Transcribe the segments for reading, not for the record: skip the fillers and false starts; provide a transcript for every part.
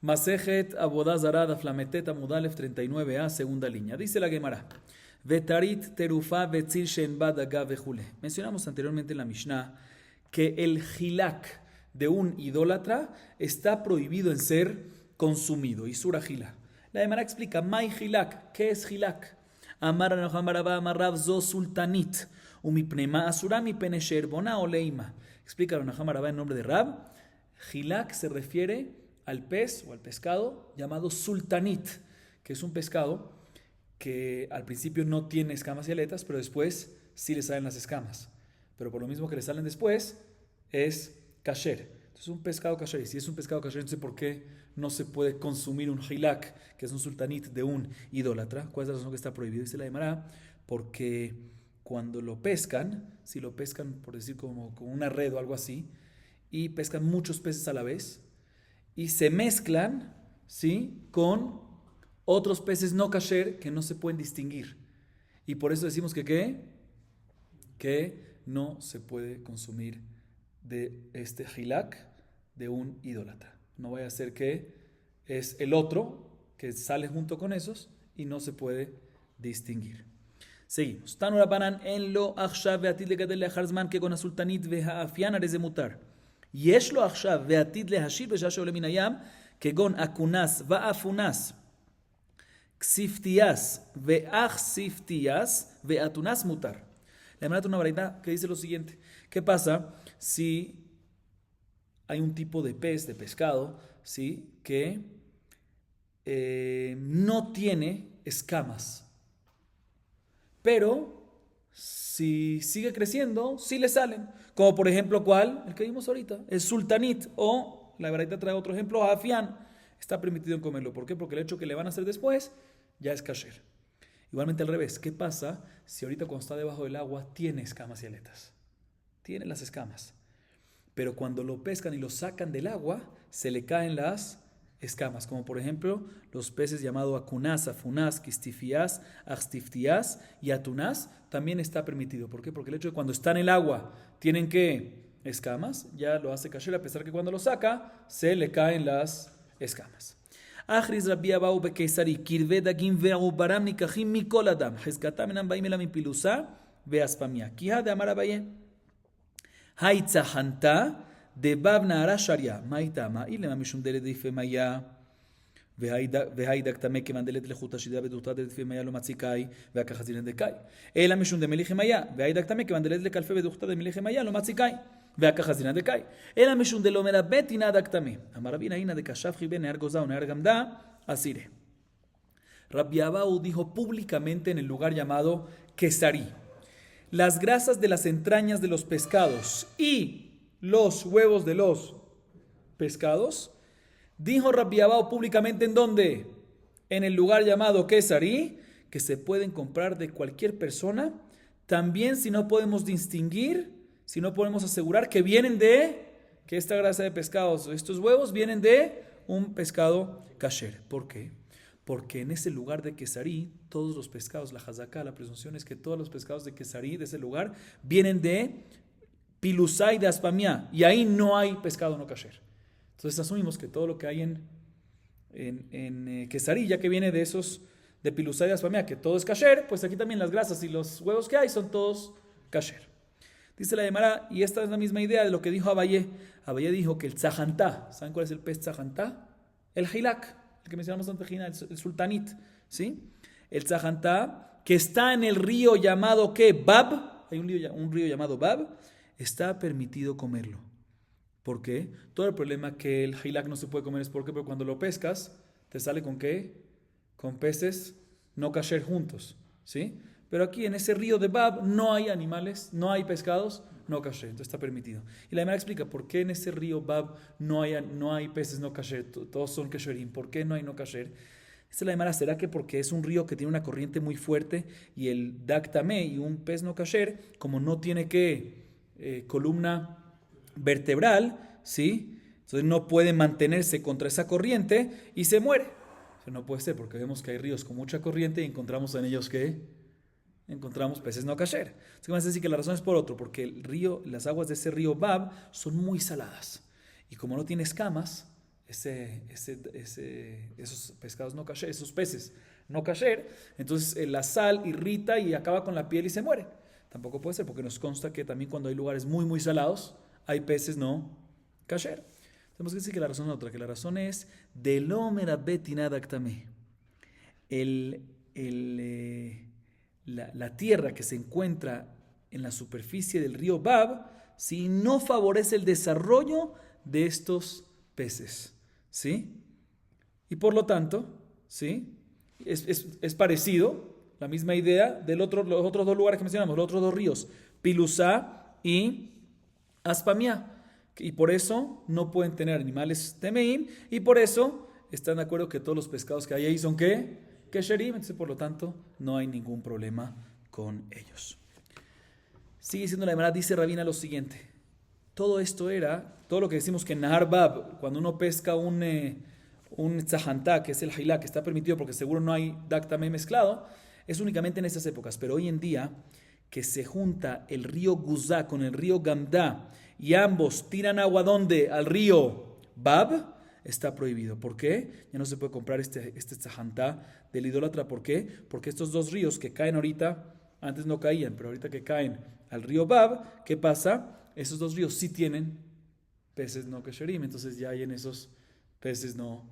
Masejet Abodá Zará Daf Lametet Amud Alef 39a, segunda línea. Dice la Gemara. Vetarit terufa vetzir shenba daga vejule. Mencionamos anteriormente en la Mishnah que el hilak de un idólatra está prohibido en ser consumido. Isura hilak. La Gemara explica, Mai hilak, ¿qué es hilak? Amar Anahamaraba Amarrav zo sultanit. Umipnema asura mi penesher bona oleima. Explica Anahamaraba en nombre de Rab. Hilak se refiere al pez o al pescado llamado sultanit, que es un pescado que al principio no tiene escamas y aletas, pero después sí le salen las escamas. Pero por lo mismo que le salen después, es kasher. Entonces un pescado kasher. Y si es un pescado kasher, entonces ¿por qué no se puede consumir un hilak, que es un sultanit de un idólatra? ¿Cuál es la razón que está prohibido? Dice la Gemara, porque cuando lo pescan, si lo pescan, por decir, como con una red o algo así, y pescan muchos peces a la vez, y se mezclan, ¿sí?, con otros peces no kasher que no se pueden distinguir. Y por eso decimos que no se puede consumir de este hilak de un idólatra. No vaya a ser que es el otro que sale junto con esos y no se puede distinguir. Seguimos. Tanura banan en lo achshav ve'atid legadel leachar zman kegon hasultanit ve'ha'afian arei ze mutar. יש לו עכשיו ועתיד להשיב בשעה שעולה מן הים, כגון אקונס ואפונס, כסיפתיאס ואכסיפתיאס ואתונס מותר. La Gemara tiene una variedad que dice lo siguiente: ¿qué pasa si hay un tipo de pez, de pescado, ¿sí?, que no tiene escamas, pero si sigue creciendo, sí le salen? Como por ejemplo, ¿cuál? El que vimos ahorita, el sultanit, o la verdad trae otro ejemplo, afián. Está permitido en comerlo. ¿Por qué? Porque el hecho que le van a hacer después ya es kasher. Igualmente al revés, ¿qué pasa si ahorita cuando está debajo del agua tiene escamas y aletas? Tiene las escamas, pero cuando lo pescan y lo sacan del agua, se le caen las escamas, como por ejemplo los peces llamados acunas, afunas, quistifias, axtiftias y atunas, también está permitido. ¿Por qué? Porque el hecho de cuando está en el agua tienen que escamas, ya lo hace kasher, a pesar que cuando lo saca se le caen las escamas. Achriz Rabbi Abau bekeisari kirve dagim ve'ubaram nikachim mikol adam hezkatam enam baim ela mipilusa ve'aspamia kiha de amar Abaye haitzahanta de bab nahara sharia maitama ilema mishum dele de ifemaya והיידק תמה כיוון דלת לחוט השידה בדורתא דלת לפי מיה לא מציקאי והככה זילן דקאי אלא משום דמליכי מיה והיידק תמה כיוון דלת לקלפי בדורתא דמליכי מיה לא מציקאי והככה זילן דקאי אלא משום דלא מרבה תינא דק תמה אמר רבי נהינא דקשב חיבה נהר גוזה ונהר גמדה אסירה. Rabbi Abau dijo públicamente en el lugar llamado Quesarí: las grasas de las entrañas de los pescados y los huevos de los pescados. Dijo Rabbi Abau públicamente, ¿en dónde? En el lugar llamado Quesarí, que se pueden comprar de cualquier persona, también si no podemos distinguir, si no podemos asegurar que vienen que esta grasa de pescados, estos huevos vienen de un pescado kasher. ¿Por qué? Porque en ese lugar de Quesarí, todos los pescados, la hazaká, la presunción es que todos los pescados de Quesarí, de ese lugar, vienen de Pilusá y de Aspamia, y ahí no hay pescado no kasher. Entonces asumimos que todo lo que hay en Quesarí, ya que viene de esos, de Pilusá y de Aspamia, que todo es kasher, pues aquí también las grasas y los huevos que hay son todos kasher. Dice la Gemara, y esta es la misma idea de lo que dijo Abaye. Abaye dijo que el tzahantá, ¿saben cuál es el pez tzahantá? El hilak, el que mencionamos antes, el sultanit, ¿sí? El tzahantá, que está en el río llamado, ¿qué? Bab, hay un río llamado Bab, está permitido comerlo. ¿Por qué? Todo el problema que el hilak no se puede comer es porque cuando lo pescas, te sale con ¿qué? Con peces no kasher juntos, ¿sí? Pero aquí en ese río de Bab no hay animales, no hay pescados no kasher, entonces está permitido. Y la Gemara explica por qué en ese río Bab no hay peces no kasher, todos son kasherim. ¿Por qué no hay no kasher? Esta es la Gemara, ¿será que porque es un río que tiene una corriente muy fuerte y el daktame y un pez no kasher, como no tiene columna vertebral, ¿sí? Entonces no puede mantenerse contra esa corriente y se muere? Eso no puede ser, porque vemos que hay ríos con mucha corriente y encontramos en ellos encontramos peces no kasher. Entonces vamos a decir que la razón es por otro, porque el río, las aguas de ese río Bab son muy saladas y como no tiene escamas, esos pescados no kasher, esos peces no kasher, entonces la sal irrita y acaba con la piel y se muere. Tampoco puede ser, porque nos consta que también cuando hay lugares muy, muy salados, hay peces no kasher. Tenemos que decir que la razón es otra, que la razón es de lo merabetina daktame. La tierra que se encuentra en la superficie del río Bab, si no favorece el desarrollo de estos peces, ¿sí? Y por lo tanto, ¿sí? Es parecido, la misma idea de los otros dos lugares que mencionamos, los otros dos ríos, Pilusá y Aspamia. Y por eso no pueden tener animales temeim, y por eso están de acuerdo que todos los pescados que hay ahí son ¿qué? Kesherim, entonces por lo tanto no hay ningún problema con ellos. Sigue diciendo la Gemara, dice Rabina lo siguiente. Todo esto era, todo lo que decimos que en Nahar Bab, cuando uno pesca un tzahantá, que es el hilá, que está permitido porque seguro no hay daktame mezclado, es únicamente en esas épocas. Pero hoy en día, que se junta el río Guzá con el río Gamdá y ambos tiran agua ¿dónde? Al río Bab, está prohibido. ¿Por qué? Ya no se puede comprar este tzahantá del idólatra. ¿Por qué? Porque estos dos ríos que caen ahorita, antes no caían, pero ahorita que caen al río Bab, ¿qué pasa? Esos dos ríos sí tienen peces no kesherim, entonces ya hay en esos peces no,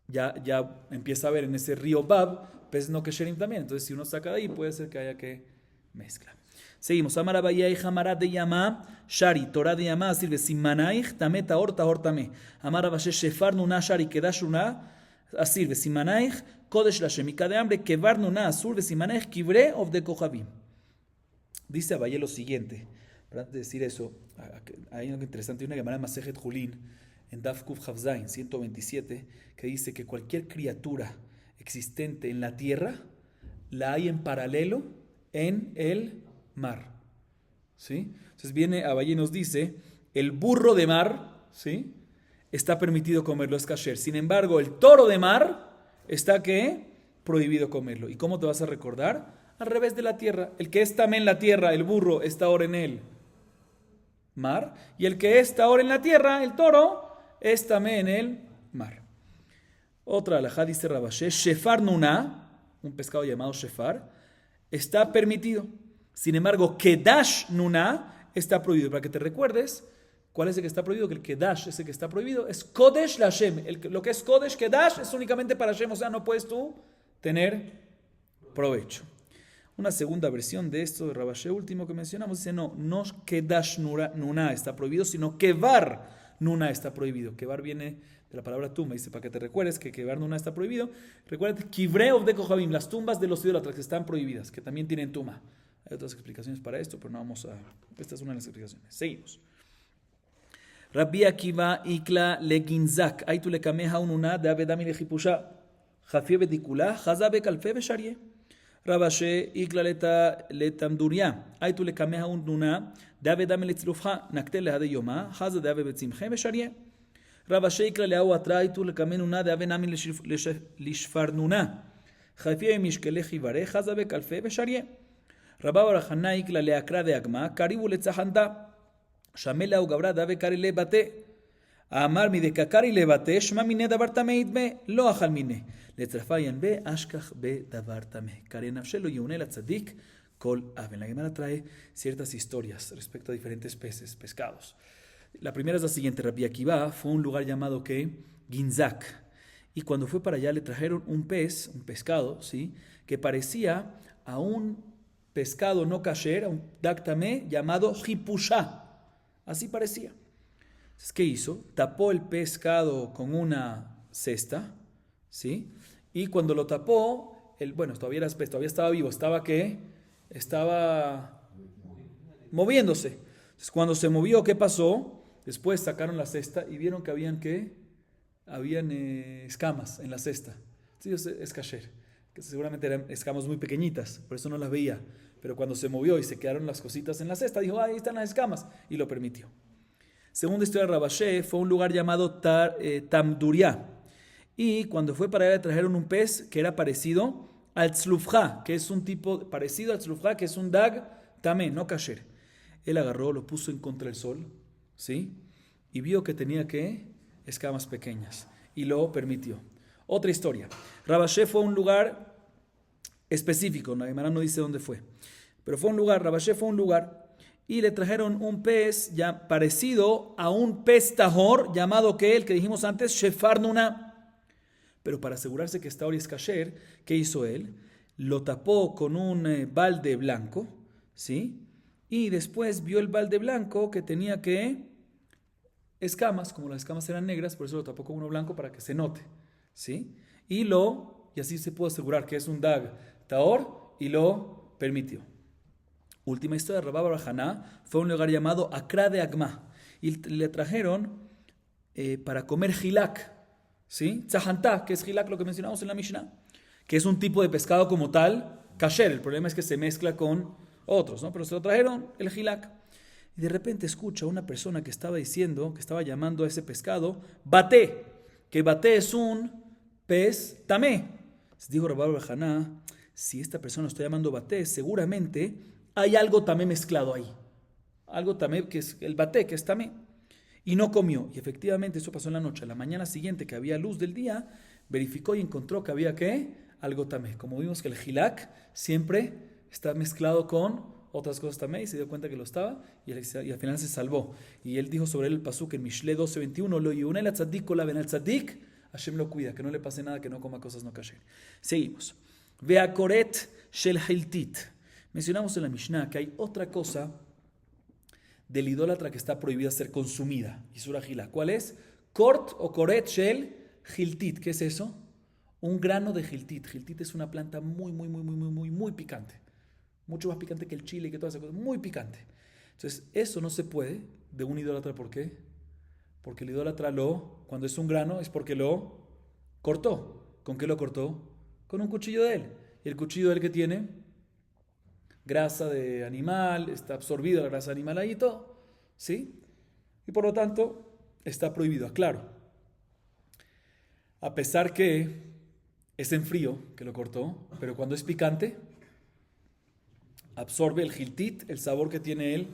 ya empieza a haber en ese río Bab peces no kesherim también, entonces si uno saca de ahí puede ser que haya que mezclar. Seguimos. Amar Abayai Hamarat de Yamá, Shari, Torah de Yamá, sirve Simanaich, Tame, Taor, Tahor, Tame. Amar Abayai Shefar, Nuna, Shari, Kedash, Nuna, sirve Simanaich, Kodesh Lashem, y cada hambre, Kevar, Nuna, Azur, Simanaich, Kibre, of de Kohabim. Dice Abayai lo siguiente. Pero antes de decir eso, hay algo interesante. Hay una Gemara Masejet Julin, en Daf Kuf Chavzain, 127, que dice que cualquier criatura existente en la tierra la hay en paralelo en el mar. ¿Sí? Entonces viene Abayai y nos dice, el burro de mar, ¿sí? Está permitido comerlo, es kasher. Sin embargo, el toro de mar está ¿qué? Prohibido comerlo. ¿Y cómo te vas a recordar? Al revés de la tierra. El que es también en la tierra, el burro, está ahora en el mar. Y el que está ahora en la tierra, el toro, es también en el mar. Otra alajá dice Rabashé, Shefar Nuna, un pescado llamado Shefar, está permitido. Sin embargo, Kedash Nuna está prohibido. Para que te recuerdes, ¿cuál es el que está prohibido? Que el Kedash, ese que está prohibido, es Kodesh Lashem. Lo que es Kodesh, Kedash, es únicamente para Hashem. O sea, no puedes tú tener provecho. Una segunda versión de esto de Rabashé último que mencionamos dice, no Kedash Nuna está prohibido, sino Kevar Nuna está prohibido. Kevar viene de la palabra tumba. Dice, para que te recuerdes que Kevar Nuna está prohibido. Recuérdate, Kivrei of de Kohabim, las tumbas de los idólatras que están prohibidas, que también tienen tumba. Hay otras explicaciones para esto, pero no vamos a... Esta es una de las explicaciones. Seguimos. Rabbi Akiva ikla leginzak, aitu lekameha ununa de avedami lejipusha, jafie bedikula, jazabe kalfe besharie. Rabashe ikla letamduria, aitu lekameha ununa de avedami letzilufha, naktel lehade yoma, jaza de ave betzimche besharie. Rabashe ikla leawatra, aitu lekamenuna de avenami lishfarnuna, jafie mishkele jivare, jazabe kalfe besharie. Rabba Barajana ikla leakra de agma, karibu letzahanta. Shamela o Gabra dave kari le bate. Amar mi de kakari le bate, shma mine davartame idme, lo achal mine. Le trafayan be, ashkach be davartame. Kare nafshelo yunel atzadik, kol aven. La Gemara trae ciertas historias respecto a diferentes peces, pescados. La primera es la siguiente. Rabbi Akiva fue a un lugar llamado que Ginzak. Y cuando fue para allá le trajeron un pez, un pescado, ¿sí? Que parecía a un pescado no kasher, a un daktame llamado hipusha. Así parecía. Entonces, ¿qué hizo? Tapó el pescado con una cesta, ¿sí? Y cuando lo tapó, todavía estaba vivo, estaba moviéndose. Entonces, cuando se movió, ¿qué pasó? Después sacaron la cesta y vieron que habían escamas en la cesta. Sí, es kasher, que seguramente eran escamas muy pequeñitas, por eso no las veía. Pero cuando se movió y se quedaron las cositas en la cesta, dijo, ahí están las escamas, y lo permitió. Según historia de Rabashé, fue a un lugar llamado Tamduria. Y cuando fue para allá le trajeron un pez que era parecido al tzlufja, que es un tipo parecido al tzlufja, que es un dag tamé, no kasher. Él agarró, lo puso en contra del sol, ¿sí? Y vio que tenía que escamas pequeñas. Y lo permitió. Otra historia. Rabbi Asher fue a un lugar específico, la Gemara no dice dónde fue. Pero fue a un lugar, Rabbi Asher fue a un lugar y le trajeron un pez ya parecido a un pez tajor llamado que el que dijimos antes, Shefar Nuna. Pero para asegurarse que esta hora es kasher, ¿qué hizo él? Lo tapó con un balde blanco, ¿sí? Y después vio el balde blanco que tenía escamas, como las escamas eran negras, por eso lo tapó con uno blanco para que se note, ¿sí? Y así se pudo asegurar que es un dag taor y lo permitió. Última historia, Rabá bar Haná fue a un lugar llamado Akra de Agma y le trajeron para comer hilak, ¿sí? Tzahantá, que es hilak, lo que mencionamos en la Mishnah, que es un tipo de pescado como tal, kasher. El problema es que se mezcla con otros, ¿no? Pero se lo trajeron el hilak. Y de repente escucha a una persona que estaba diciendo, que estaba llamando a ese pescado, baté, que baté es un pez tamé. Dijo Rabá bar Haná, si esta persona está llamando baté, seguramente hay algo tamé mezclado ahí. Algo tamé, que es el baté, que es tamé. Y no comió. Y efectivamente eso pasó en la noche. A la mañana siguiente, que había luz del día, verificó y encontró que había algo tamé. Como vimos que el hilak siempre está mezclado con otras cosas tamé, y se dio cuenta que lo estaba, y al final se salvó. Y él dijo sobre él el pasuk en Mishle 12:21, lo yuna el tzadik la ben al tzadik, Hashem lo cuida, que no le pase nada, que no coma cosas no kasher. Seguimos. Veakoret shel hiltit. Mencionamos en la Mishnah que hay otra cosa del idólatra que está prohibida ser consumida. Isura Gila. ¿Cuál es? Kort o koret shel hiltit. ¿Qué es eso? Un grano de hiltit. Hiltit es una planta muy picante. Mucho más picante que el chile y que todas esas cosas. Muy picante. Entonces, eso no se puede de un idólatra. ¿Por qué? Porque el idólatra cuando es un grano, es porque lo cortó. ¿Con qué lo cortó? Con un cuchillo de él. ¿Y el cuchillo de él qué tiene? Grasa de animal, está absorbida la grasa de animal ahí y todo, ¿sí? Y por lo tanto, está prohibido, aclaro. A pesar que es en frío que lo cortó, pero cuando es picante, absorbe el hiltit, el sabor que tiene él.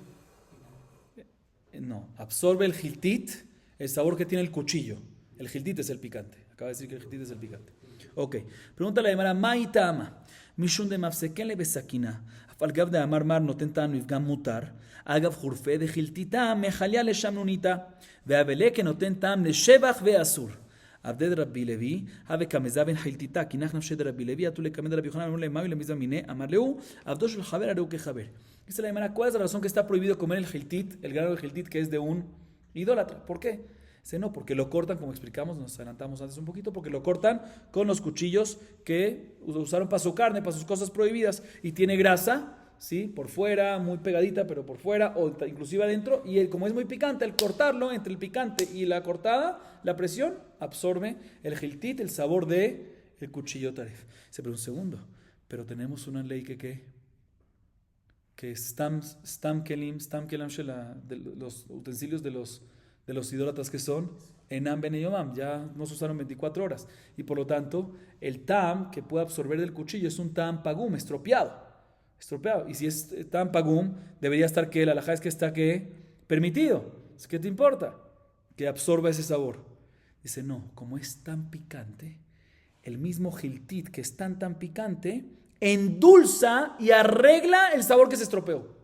No, absorbe el hiltit, el sabor que tiene el cuchillo. El hiltit es el picante. Acaba de decir que el hiltit es el picante. Ok, pregúntale a la Gemara, Maitama, Mishun de Mafseken le besakina. על גב דאמר מר נותן טעם לפגם מותר, אגב חורפה דחילתיתה מחליה לשמנוניתה, והבלה כנותן טעם לשבח ואסור. עבדי רבי לוי, הווה כמזה בן חילתיתה, כי נח נפשי דרבי לוי, עטו לקמד רבי יוחנן, אמרו להם, מהו למזבח מיני? אמר להו, עבדו של חבר הראו כחבר. Dice la Gemara, ¿cuál es la razón que está prohibido comer el hiltit, el grano de hiltit que es de un idólatra? ¿Por qué? Dice, no, porque lo cortan, como explicamos, nos adelantamos antes un poquito, porque lo cortan con los cuchillos que usaron para su carne, para sus cosas prohibidas, y tiene grasa, ¿sí? Por fuera, muy pegadita, pero por fuera, o inclusive adentro, y como es muy picante, al cortarlo, entre el picante y la cortada, la presión absorbe el hiltit, el sabor de el cuchillo taref. Dice, pero un segundo, pero tenemos una ley que stam kelim de los utensilios de los idólatras que son enam ben yomam, ya no se usaron 24 horas. Y por lo tanto, el tam que puede absorber del cuchillo es un tam pagum, estropeado. Y si es tam pagum, debería estar que la halajá es que está permitido. ¿Qué te importa? Que absorba ese sabor. Dice, no, como es tan picante, el mismo hiltit que es tan picante, endulza y arregla el sabor que se estropeó.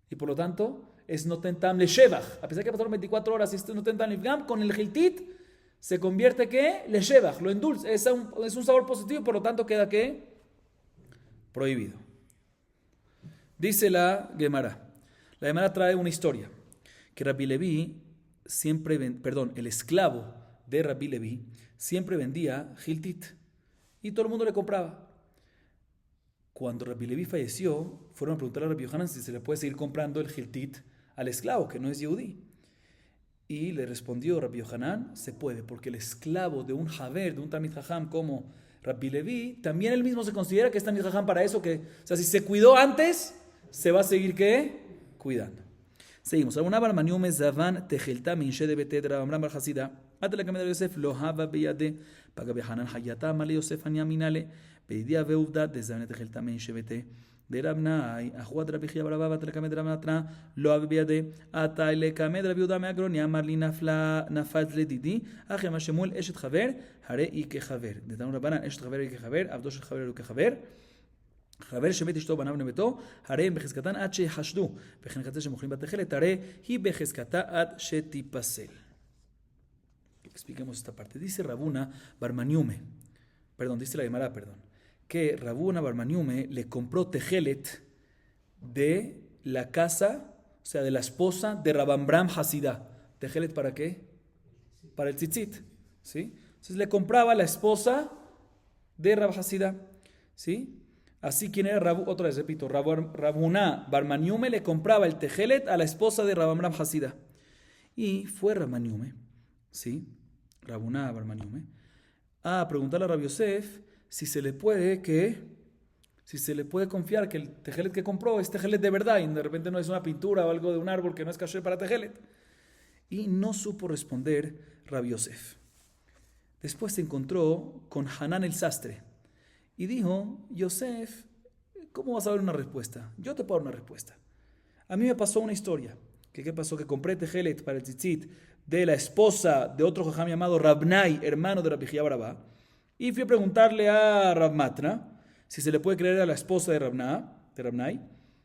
Y por lo tanto, es noten tam le shevach. A pesar que pasaron 24 horas y es noten tam le con el hiltit se convierte le shevach, lo endulza. Es un sabor positivo, por lo tanto queda prohibido. Dice la Gemara. La Gemara trae una historia que Rabbi Levi el esclavo de Rabbi Levi siempre vendía hiltit y todo el mundo le compraba. Cuando Rabbi Levi falleció, fueron a preguntarle a Rabbi Yohanan si se le puede seguir comprando el hiltit al esclavo, que no es Yehudí. Y le respondió Rabbi Yohanan, se puede, porque el esclavo de un Haver, de un Talmid Jajam como Rabbi Levi, también él mismo se considera que es Talmid Jajam para eso, o sea, si se cuidó antes, se va a seguir cuidando. Seguimos. Alguna barmaniu mezavan tejelta minche de betedra amram bar hasida. Atla kamed Yosef lo hava beyade paga behanan hayata male Yosef ania minale beidia veuvda de zavan tejelta minche bete de Rabnai, Ajuat Rabbi Chia Barabá, Batlekamed Rabnatna, lo Abiade, Atailekamed Rabbi Uda Meagroni, Amarli Nafat Ledidi, Achem Shemuel Eshet Haver, Hare Ike Haver. De Tanur Rabbanan, Eshet Haver Ike Haver, Abdosh Haver Ike Haver. חבר שמת אשתו בניו ובביתו, הרי הם בחזקתן עד שיחשדו, וכן חצי שמוכרים בתכלת, הרי היא בחזקתה עד שתיפסל. Expliquemos esta parte. Dice Rabuna Barmaniume, dice la Gemara, que Rabuna Barmaniume le compró tejelet de la casa, o sea, de la esposa de Rabambram Hasidá. ¿Tejelet para qué? Para el tzitzit, ¿sí? Entonces le compraba la esposa de Rab Hasidá, ¿sí? Así, ¿quién era Rabu? Otra vez, repito, Rabuna Barmaniume le compraba el tejelet a la esposa de Rabambram Hasidá. Y fue Rabmaniume, ¿sí? Rabuna Barmaniume, a preguntarle a Rabbi Yosef si se le puede confiar que el tejelet que compró es tejelet de verdad y de repente no es una pintura o algo de un árbol que no es kasher para tejelet. Y no supo responder Rabbi Yosef. Después se encontró con Hanán el sastre y dijo: Yosef, ¿cómo vas a dar una respuesta? Yo te puedo dar una respuesta. A mí me pasó una historia. ¿Qué pasó? Que compré tejelet para el tzitzit de la esposa de otro jajam llamado Rabnai, hermano de Rabbi Chia Barabá, y fui a preguntarle a Rab Matna si se le puede creer a la esposa de Rabnai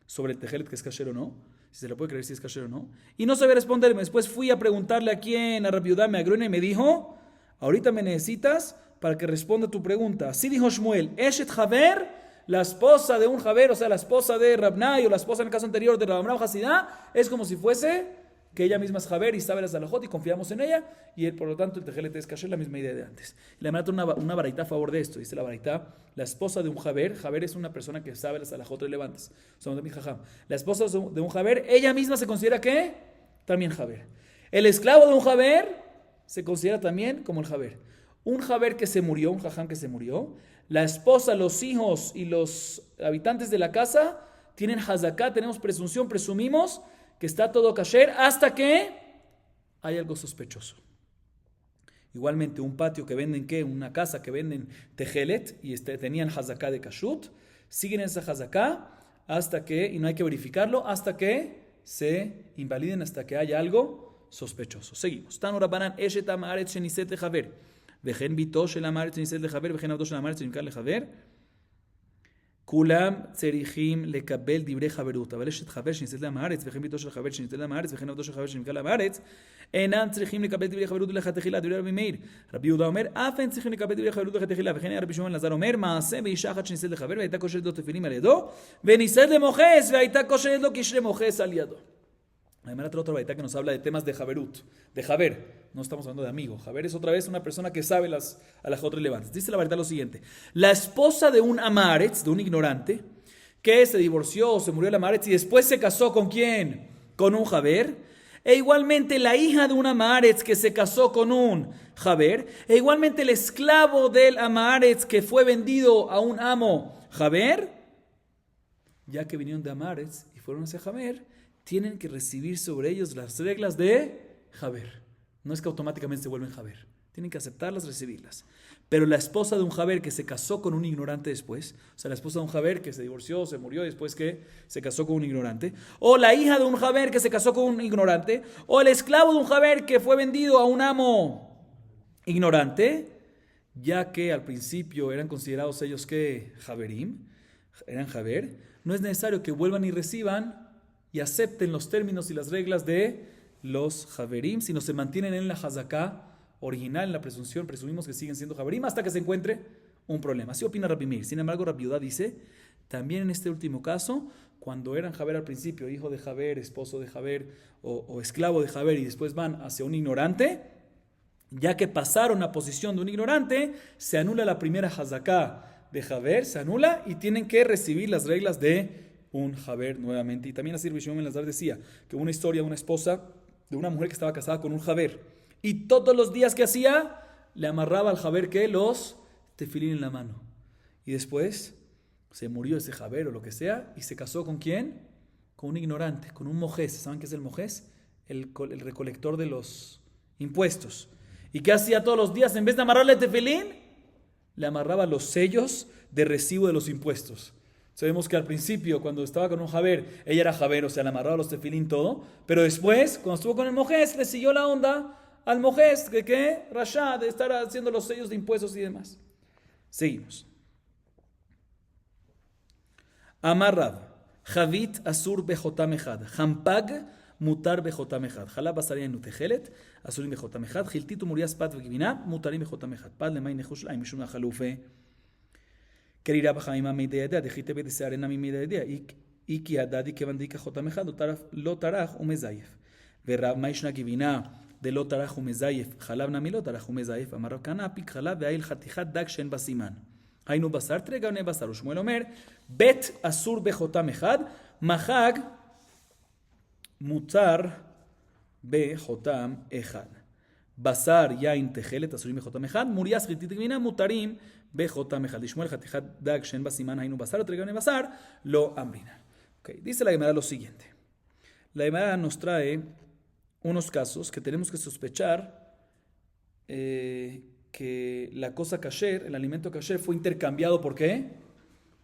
sobre el tejelet que es kasher o no, si se le puede creer si es kasher o no, y no sabía responderme. Después fui a preguntarle a quién, a Rabbi Uda Meagroni, y me dijo: ahorita me necesitas para que responda tu pregunta. Así dijo Shmuel: Eshet Haver, la esposa de un Haver, o sea, la esposa de Rabnai o la esposa en el caso anterior de Rabambram Hasidá, es como si fuese que ella misma es Haver y sabe las halajot y confiamos en ella, y por lo tanto el tejelet es kasher, la misma idea de antes. Y la verdad una baraita a favor de esto. Dice la baraita: la esposa de un Haver es una persona que sabe las halajot relevantes. Somos de mi jajam. La esposa de un Haver, ella misma se considera que también Haver. El esclavo de un Haver se considera también como el Haver. Un Haver que se murió, un jajam que se murió, la esposa, los hijos y los habitantes de la casa tienen hazaká, tenemos presunción, presumimos que está todo kasher hasta que hay algo sospechoso. Igualmente, un patio que venden, una casa que venden tejelet y tenían hazaká de kashut, siguen esa hazaká hasta que, y no hay que verificarlo, hasta que se invaliden, hasta que haya algo sospechoso. Seguimos. Tanu Rabbanan eshet ha'maaretz sheniset lechaver, וכן ביתו של המארץ שנישאת לחבר, וכן עבדו של המארץ שנמכר לחבר. כולם צריכים לקבל דברי חברות, אבל אשת חבר שנישאת למארץ, וכן ביתו של חבר שנשאת למארץ, וכן עבדו של חבר שנמכר למארץ, אינם צריכים לקבל דברי חברות לכתחילה. דברי רבי מאיר. רבי יהודה אומר, אף אין צריכים לקבל דברי חברות לכתחילה. וכן היה רבי שמעון אלעזר אומר, מעשה באישה אחת שנישאת לחבר, והייתה כושלת לו תפילין על ידו, ונישאת למוכס, והייתה כושלת לו קשרי מוכס על ידו. Además, otra baraita que nos habla de temas de Javerut, de Javer. No estamos hablando de amigo. Javer es otra vez una persona que sabe las halajot relevantes. Dice la baraita lo siguiente: la esposa de un amaretz, de un ignorante, que se divorció o se murió el amaretz y después se casó ¿con quién? Con un Javer. E igualmente la hija de un amaretz que se casó con un Javer. E igualmente el esclavo del amaretz que fue vendido a un amo Javer. Ya que vinieron de amaretz y fueron hacia Javer, tienen que recibir sobre ellos las reglas de Javer. No es que automáticamente se vuelven Javer. Tienen que aceptarlas, recibirlas. Pero la esposa de un Javer que se casó con un ignorante después, o sea, la esposa de un Javer que se divorció, se murió después que se casó con un ignorante, o la hija de un Javer que se casó con un ignorante, o el esclavo de un Javer que fue vendido a un amo ignorante, ya que al principio eran considerados ellos que Javerim, eran Javer, no es necesario que vuelvan y reciban y acepten los términos y las reglas de los Javerim, sino se mantienen en la hazaká original, en la presunción, presumimos que siguen siendo Javerim hasta que se encuentre un problema. Así opina Rabbi Meir. Sin embargo, Rabbi Yudá dice, también en este último caso, cuando eran Javer al principio, hijo de Javer, esposo de Javer o esclavo de Javer, y después van hacia un ignorante, ya que pasaron a posición de un ignorante, se anula la primera hazaká de Javer, se anula y tienen que recibir las reglas de un Javer nuevamente. Y también así Rabbi Shimon ben Elazar decía que una historia de una esposa de una mujer que estaba casada con un Javer y todos los días que hacía le amarraba al Javer que los tefilín en la mano, y después se murió ese Javer o lo que sea y se casó ¿con quién? Con un ignorante, con un mojés. ¿Saben qué es el mojés? El recolector de los impuestos. ¿Y qué hacía todos los días? En vez de amarrarle tefilín, le amarraba los sellos de recibo de los impuestos. Sabemos que al principio, cuando estaba con un Javer, ella era Javer, o sea, le amarraba los tefilín todo. Pero después, cuando estuvo con el Mojés, le siguió la onda al Mojés, de que Rasha, de estar haciendo los sellos de impuestos y demás. Seguimos. Amarrab, Javit Asur Bejotam Ejad, Hampag Mutar Bejotam Ejad, Jalab Basaria Nutejelet, Asurim Bejotam Ejad, Giltitu Murias Pat Vegivina, Mutarim Bejotam Ejad, Pad Lemay Nehush Laim, Mishum Jalufe. Querida Bajaima Meidea, Dejite de Searena mi Meidea, Iki Adadi que Bandika Jotamejad, Lotaraj Umezayef. Verab Maishna Givina de Lotaraj Umezayef, Jalab Nami Lotaraj Umezayef, Amarokana, Pik Jalab, Veail Hatijat Dak Shen Basiman. Ainu Basar, Tregane Basar, Ushmuel Omer, Bet Asur Bejotamejad, Mahag Mutar Bejotam Ejad. Basar Yain Tejelet, Asurim Bejotam Ejad, Murias Gitit Givina, Mutarim. Bejotam Ejad Lishmuel Hatijat Dag Shen Basiman Hainu Basar Tregane Basar Lo Amrina. Okay. Dice la Gemara lo siguiente. La Gemara nos trae unos casos que tenemos que sospechar que la cosa kasher, el alimento kasher, fue intercambiado. ¿Por qué?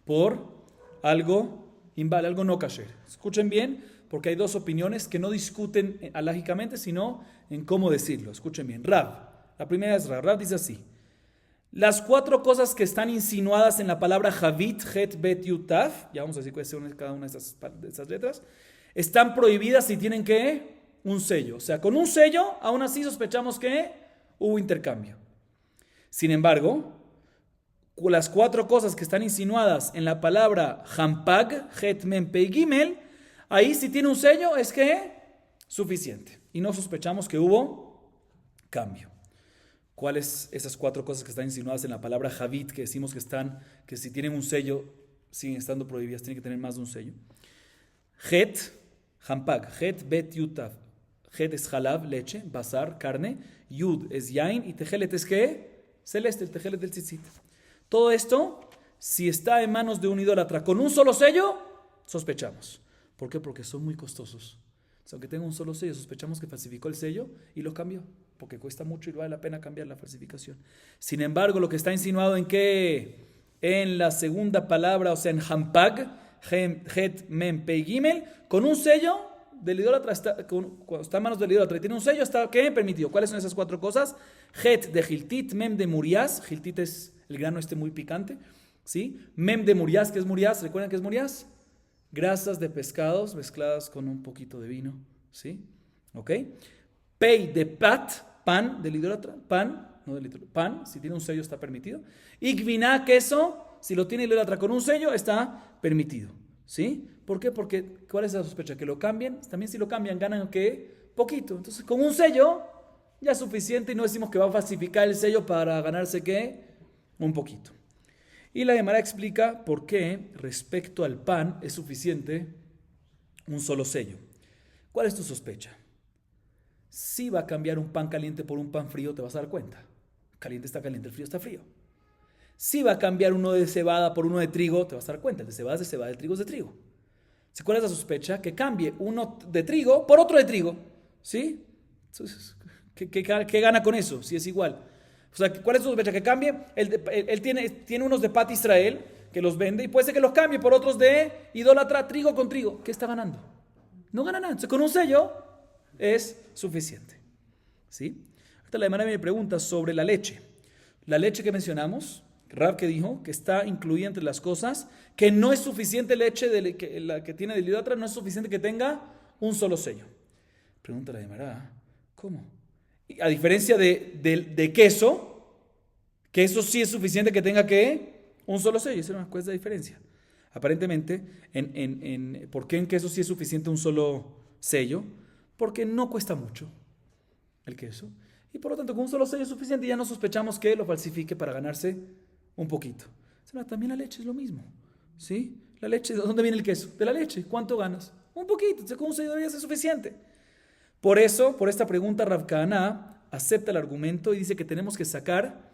Por algo imbal, algo no kasher. Escuchen bien, porque hay dos opiniones que no discuten alágicamente, sino en cómo decirlo. Escuchen bien. Rab, la primera es Rab. Rab dice así. Las cuatro cosas que están insinuadas en la palabra Javit, Het, Bet, Yud, Taf, ya vamos a decir cuáles son cada una de esas letras, están prohibidas si tienen ¿qué? Un sello. O sea, con un sello, aún así sospechamos que hubo intercambio. Sin embargo, las cuatro cosas que están insinuadas en la palabra Hampag, Het, Mem, Pei, Gimel, ahí si tiene un sello es que suficiente. Y no sospechamos que hubo cambio. ¿Cuáles esas cuatro cosas que están insinuadas en la palabra Javit, que decimos que si tienen un sello, siguen estando prohibidas, tienen que tener más de un sello? Het, Hampag, Het, Bet, Yud, Taf. Het es Jalab, leche, Basar, carne, Yud es Yain y Tejelet es ¿qué? Celeste, el Tejelet del tzitzit. Todo esto, si está en manos de un idólatra con un solo sello, sospechamos. ¿Por qué? Porque son muy costosos. O sea, aunque tenga un solo sello, sospechamos que falsificó el sello y lo cambió, porque cuesta mucho y vale la pena cambiar la falsificación. Sin embargo, lo que está insinuado en que en la segunda palabra, o sea, en Hampag, Het, Mem, Pei, Gimel, con un sello del idólatra, cuando está en manos del idólatra y tiene un sello, está ¿qué? Permitido. ¿Cuáles son esas cuatro cosas? Het de Giltit, Mem de Murias. Giltit es el grano muy picante, ¿sí? Mem de Murias, ¿qué es Murias? ¿Recuerdan qué es Murias? Grasas de pescados mezcladas con un poquito de vino, ¿sí? ¿Ok? Pei de Pat, pan del idólatra, pan, no del idólatra, pan, si tiene un sello está permitido. Y Gviná, queso, si lo tiene el idólatra con un sello está permitido, ¿sí? ¿Por qué? Porque, ¿cuál es la sospecha? Que lo cambien, también si lo cambian ganan, ¿qué? Poquito. Entonces, con un sello ya es suficiente y no decimos que va a falsificar el sello para ganarse, ¿qué? Un poquito. Y la Gemara explica por qué respecto al pan es suficiente un solo sello. ¿Cuál es tu sospecha? Si va a cambiar un pan caliente por un pan frío, te vas a dar cuenta. Caliente está caliente, el frío está frío. Si va a cambiar uno de cebada por uno de trigo, te vas a dar cuenta. El de cebada es de cebada, el trigo es de trigo. ¿Cuál es la sospecha? Que cambie uno de trigo por otro de trigo. ¿Sí? Entonces, ¿qué gana con eso? Si es igual. O sea, ¿cuál es su sospecha? Que cambie. Él tiene unos de Pat Israel que los vende y puede ser que los cambie por otros de idólatra, trigo con trigo. ¿Qué está ganando? No gana nada. Entonces, con un sello es suficiente. ¿Sí? Ahorita la hermana me pregunta sobre la leche. La leche que mencionamos, Rab que dijo que está incluida entre las cosas, que no es suficiente leche la que tiene del idólatra, no es suficiente que tenga un solo sello. Pregunta la hermana, ¿cómo? A diferencia de queso sí es suficiente que tenga un solo sello. Esa es una diferencia. Aparentemente, ¿por qué en queso sí es suficiente un solo sello? Porque no cuesta mucho el queso. Y por lo tanto, con un solo sello es suficiente y ya no sospechamos que lo falsifique para ganarse un poquito. También la leche es lo mismo. ¿Sí? La leche, ¿de dónde viene el queso? De la leche. ¿Cuánto ganas? Un poquito. Entonces, con un sello debería ser suficiente. Por eso, por esta pregunta, Rav Kahana acepta el argumento y dice que tenemos que sacar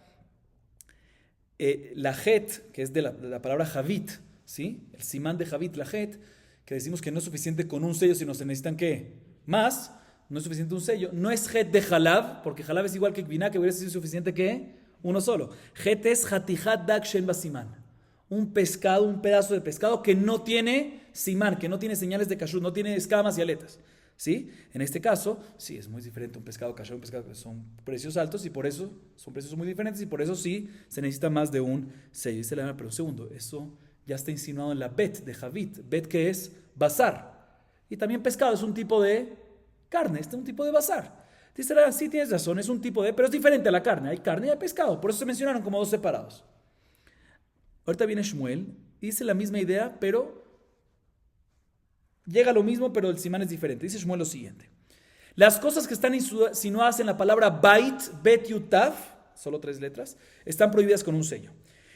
la het, que es de la palabra javit, ¿sí? El simán de javit, la het, que decimos que no es suficiente con un sello, sino se necesitan ¿qué? Más, no es suficiente un sello. No es het de jalab, porque jalab es igual que gviná, que hubiera sido suficiente que uno solo. Het es hatijat dak shen basimán. un pescado, un pedazo de pescado que no tiene simán, que no tiene señales de kashrut, no tiene escamas y aletas. ¿Sí? En este caso, sí, es muy diferente un pescado kasher, un pescado que son precios altos y por eso son precios muy diferentes y por eso sí se necesita más de un sello. Dice la Gemara, pero un segundo, eso ya está insinuado en la bet de Javit. Bet que es bazar. Y también pescado es un tipo de carne, este es un tipo de bazar. Dice la sí tienes razón, es un tipo de, pero es diferente a la carne. Hay carne y hay pescado, por eso se mencionaron como dos separados. Ahorita viene Shmuel, dice la misma idea, pero llega a lo mismo, pero el simán es diferente. Dice Shmuel lo siguiente. Las cosas que están insinuadas en la palabra bait, bet, yutav, solo 3 letras, están prohibidas con un sello.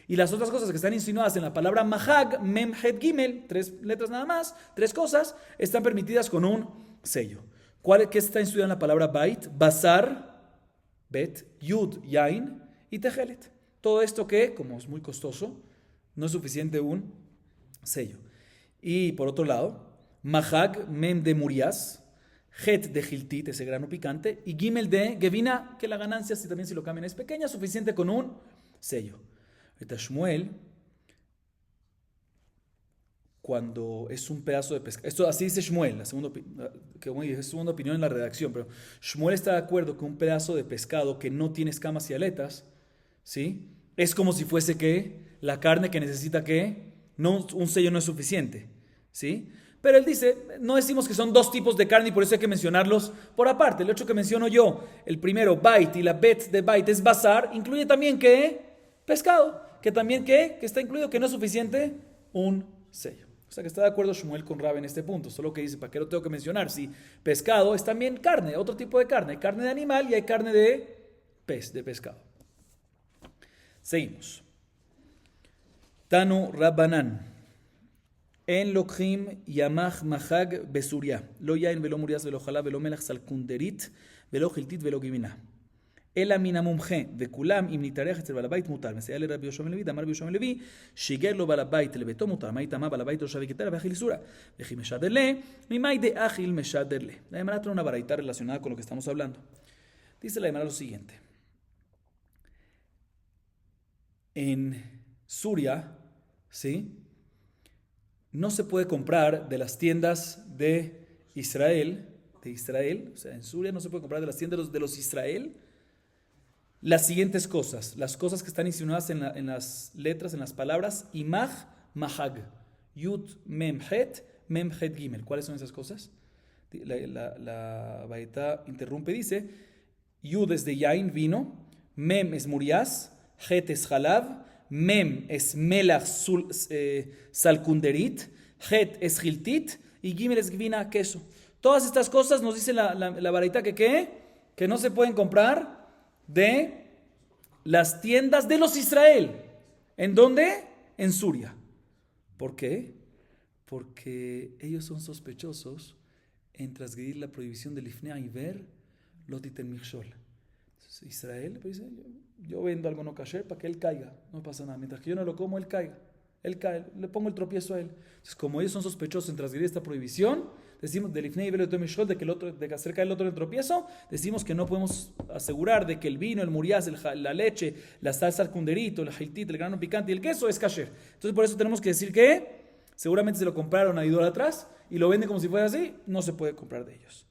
Y las otras cosas que están insinuadas en la palabra mahag, mem, het, gimel, 3 letras nada más, 3 cosas, están permitidas con un sello. ¿Qué está insinuado en la palabra bait? Bazar, bet, yud, yain y tejelet. Todo esto que, como es muy costoso, no es suficiente un sello. Y por otro lado, mahag, mem de murias, het de giltit, ese grano picante, y gimel de gevina, que la ganancia, si también si lo cambian, es pequeña, suficiente con un sello. Ahorita Shmuel, cuando es un pedazo de pescado, esto así dice Shmuel, la segunda opinión en la redacción, pero Shmuel está de acuerdo que un pedazo de pescado que no tiene escamas y aletas, ¿sí? Es como si fuese que la carne que necesita que no, un sello no es suficiente, ¿sí? Pero él dice, no decimos que son 2 tipos de carne y por eso hay que mencionarlos por aparte. El hecho que menciono yo, el primero, bait, y la bet de bait es bazar, incluye también que pescado, que también que está incluido que no es suficiente un sello. O sea que está de acuerdo Shmuel con Rab en este punto, solo que dice, ¿para qué lo tengo que mencionar? Si pescado es también carne, otro tipo de carne. Hay carne de animal y hay carne de pez, de pescado. Seguimos. Tanu Rabbanan. En Lokhim Yamach Mahag Besuria. Lo yain velo murias velo jalá velo melach salkunderit velo giltit velo gimina. אלא מן המומחה, וכולם אם נתארח אצל בעל הבית מותר. מסייע לרבי יהושע בן לוי, דאמר רבי יהושע בן לוי, שיגר לו בעל הבית לביתו מותר. מה יטמא בעל הבית לא שווה כתר ואכיל איסורא. וכי משדר לה, ממאי דאכיל משדר לה. La Gemara trae una baraita relacionada con lo que estamos hablando. Dice la Gemara lo siguiente. En Suria, ¿sí? No se puede comprar de las tiendas de Israel, o sea, en Suria no se puede comprar de las tiendas de los Israel, las siguientes cosas, las cosas que están insinuadas en las letras, en las palabras, imaj, mahag, yud, mem, het gimel. ¿Cuáles son esas cosas? La Baeta interrumpe, dice, yud es de yain, vino, mem es murias, het es halav, mem es melach salkunderit, het es giltit y gimel es gvina, queso. Todas estas cosas nos dice la Bareita que no se pueden comprar de las tiendas de los Israel. ¿En dónde? En Suria. ¿Por qué? Porque ellos son sospechosos en transgredir la prohibición del Lifnei Iver, Lotiten Michshol. Israel dice, yo vendo algo no kasher para que él caiga, no pasa nada. Mientras que yo no lo como, él caiga. Él cae, le pongo el tropiezo a él. Entonces, como ellos son sospechosos en transgredir esta prohibición, decimos del Lifnei Iver Lotiten Michshol, de que hacer caer el otro en tropiezo, decimos que no podemos asegurar de que el vino, el muriaz, la leche, la salsa al kunderito, el jiltit, el grano picante y el queso es kasher. Entonces, por eso tenemos que decir que seguramente se lo compraron a idólatras y lo venden como si fuera así, no se puede comprar de ellos.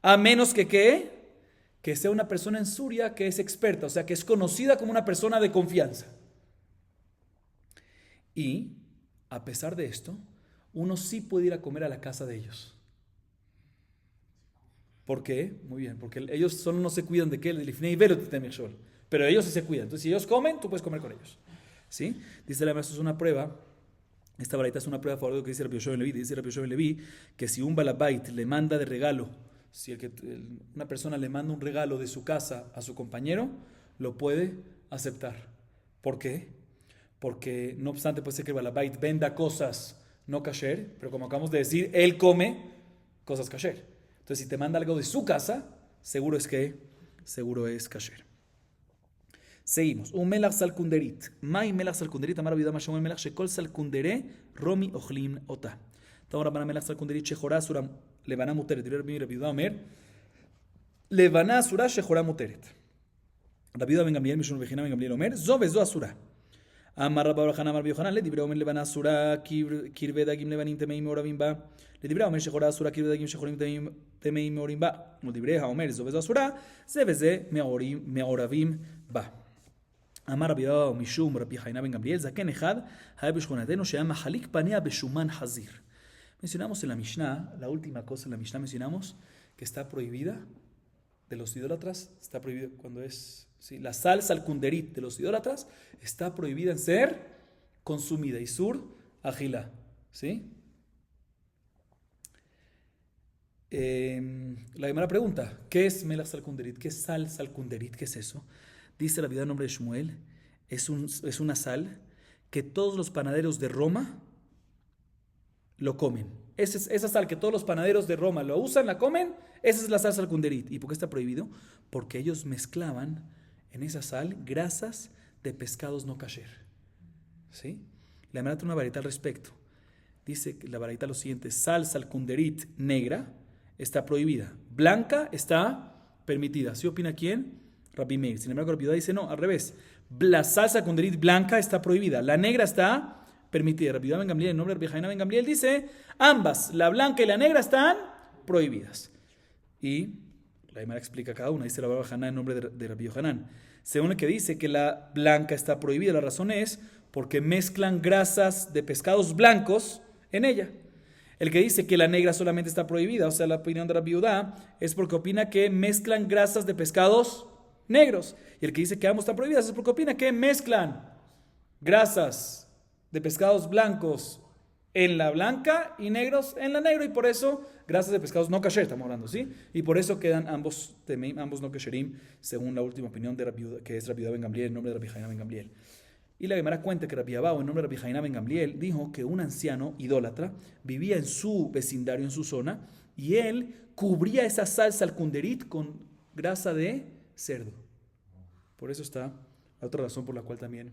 A menos que sea una persona en Suria que es experta, o sea, que es conocida como una persona de confianza. Y, a pesar de esto, uno sí puede ir a comer a la casa de ellos. ¿Por qué? Muy bien, porque ellos solo no se cuidan de qué, del Lifnei Iver Lotiten Michshol, pero ellos sí se cuidan. Entonces, si ellos comen, tú puedes comer con ellos. ¿Sí? Dice la maestra, es una prueba. Esta baraita es una prueba a favor de lo que dice Rabbi Yoshua ben Levi. Dice Rabbi Yoshua ben Levi que si un balabait le manda de regalo, si una persona le manda un regalo de su casa a su compañero, lo puede aceptar. ¿Por qué? Porque no obstante puede ser que el balabait venda cosas no kasher, pero como acabamos de decir, él come cosas kasher. Entonces, si te manda algo de su casa, seguro es kasher. Seguimos. Un melach salkunderit. Mai melach salkunderit. Amar Rabbi Yehuda Mashom el melach shekol salkundere romi ochlim ota. Tamo Rabbanan melach salkunderit shechora sura levana muteret. Rabbi Yehuda Omer levana sura shechora muteret. Rabbi Yehuda ben Gamliel mishum vechina ben Gamliel Omer zo vezo asura. אמר רבא בר חנא אמר רבי יוחנן, לדברי אומר לבנה אסורה קרבי דגים לבנים טמאים מעורבים בה. לדברי האומר שחורה אסורה קרבי דגים שחורים טמאים מעורבים בה. ולדברי האומר זו וזו אסורה, זה וזה מעורבים בה. אמר רבי יהודה משום רבי חנינא בן גמליאל, זקן אחד היה בשכונתנו שהיה מחליק פניה בשומן חזיר. Mencionamos en la Mishnah, la última cosa en la Mishnah mencionamos que está prohibida de los idólatras, está prohibido cuando es, ¿sí? La sal salkunderit de los idólatras está prohibida en ser consumida. Isur agila, ¿sí? La Gemara pregunta, ¿qué es melach salkunderit? ¿Qué es sal salkunderit? ¿Qué es eso? Dice la vida en nombre de Shmuel, es una sal que todos los panaderos de Roma lo comen. Esa sal que todos los panaderos de Roma lo usan, la comen, esa es la sal salkunderit. ¿Y por qué está prohibido? Porque ellos mezclaban en esa sal grasas de pescados no kasher. ¿Sí? La Gemara tiene una varita al respecto. Dice la varita lo siguiente, sal salkunderit negra está prohibida, blanca está permitida. ¿Sí opina quién? Rabbi Meir. Sin embargo, Rabbi Yehuda dice no, al revés. La sal salkunderit blanca está prohibida, la negra está permitida. Rabbi Yehuda ben Gamliel, en nombre de Rabbi Haina ben Gamliel, dice ambas, la blanca y la negra, están prohibidas. Y la Gemara explica cada una. Dice la Rabbi Haná en nombre de Rabbi Yohanan. Según el que dice que la blanca está prohibida, la razón es porque mezclan grasas de pescados blancos en ella. El que dice que la negra solamente está prohibida, o sea, la opinión de Rabbi Yehuda, es porque opina que mezclan grasas de pescados negros. Y el que dice que ambos están prohibidas es porque opina que mezclan grasas de pescados blancos en la blanca y negros en la negra, y por eso grasas de pescados no kasher, estamos hablando, ¿sí? Y por eso quedan ambos no kasherim, según la última opinión de Rabbi Yehuda, que es Rabbi Yehuda ben Gamliel, en nombre de Rabbi Haina ben Gamliel. Y la Gemara cuenta que Rabbi Abahu, en nombre de Rabbi Haina ben Gamliel, dijo que un anciano idólatra vivía en su vecindario, en su zona, y él cubría esa salsa salkunderit con grasa de cerdo. Por eso está la otra razón por la cual también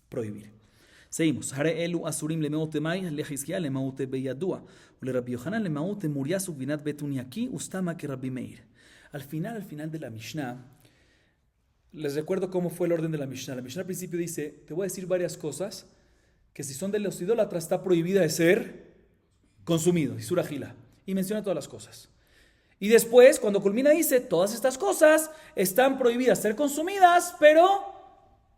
prohibir. Seguimos. Hare elu asurim lemeut mai lehizkia lemeut beyadua. Le Rabbi Yohanan lemeut murias ubinat betuniaki ustama que Rabbi Meir. Al final de la Mishnah, les recuerdo cómo fue el orden de la Mishnah. La Mishnah al principio dice, te voy a decir varias cosas que si son de los idólatras está prohibida de ser consumido, y surajila. Y menciona todas las cosas. Y después, cuando culmina, dice, todas estas cosas están prohibidas de ser consumidas, pero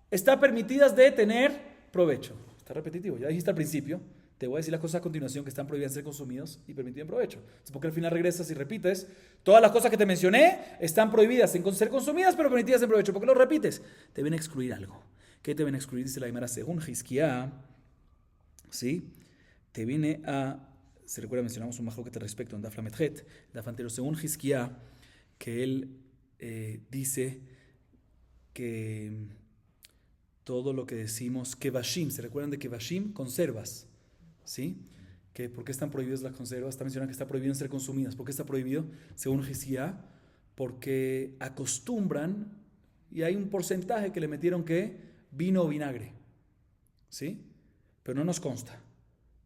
están permitidas de tener provecho. Está repetitivo, ya dijiste al principio, te voy a decir las cosas a continuación que están prohibidas de ser consumidos y permitidas en provecho. Entonces, porque al final regresas y repites, todas las cosas que te mencioné están prohibidas en ser consumidas, pero permitidas en provecho. ¿Por qué lo repites? Te viene a excluir algo. ¿Qué te viene a excluir? Dice la Gemara, según Hizkiá, ¿sí? Te viene a... Se recuerda, mencionamos un majloquet respecto en Daf Lamed-Het, Daf anterior, según Hizkiá, que él dice que todo lo que decimos, kevashim, ¿se recuerdan de kevashim? Conservas, ¿sí? Que ¿por qué están prohibidas las conservas? Está mencionando que está prohibido en ser consumidas. ¿Por qué está prohibido? Según Hizkiá, porque acostumbran, y hay un porcentaje que le metieron que vino o vinagre, ¿sí? Pero no nos consta,